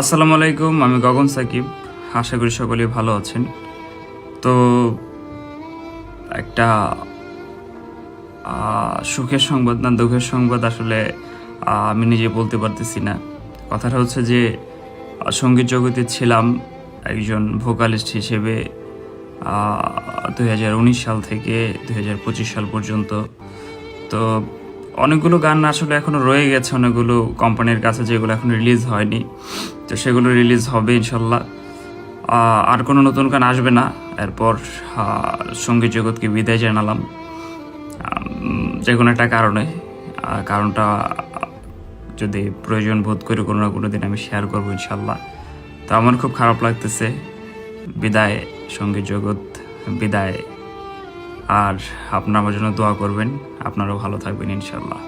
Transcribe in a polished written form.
আসসালামু আলাইকুম, আমি গগন সাকিব। আশা করি সকলেই ভালো আছেন। তো একটা সুখের সংবাদ না দুঃখের সংবাদ আসলে আমি নিজে বলতে পারতেছি না। কথাটা হচ্ছে যে সঙ্গীত জগতে ছিলাম একজন ভোকালিস্ট হিসেবে 2019 সাল থেকে 2025 সাল পর্যন্ত। তো অনেকগুলো গান আসলে এখনও রয়ে গেছে, অনেকগুলো কোম্পানির কাছে যেগুলো এখন রিলিজ হয়নি। তো সেগুলো রিলিজ হবে ইনশাল্লাহ। আর কোনো নতুন গান আসবে না। এরপর সঙ্গীত জগৎকে বিদায় জানালাম যে কোনো একটা কারণে। কারণটা যদি প্রয়োজন বোধ করি কোনো না কোনো দিন আমি শেয়ার করবো ইনশাল্লাহ। তো আমার খুব খারাপ লাগতেছে। বিদায় সঙ্গীত জগৎ, বিদায়। আর আপনারা আমার জন্য দোয়া করবেন, আপনারাও ভালো থাকবেন ইনশাল্লাহ।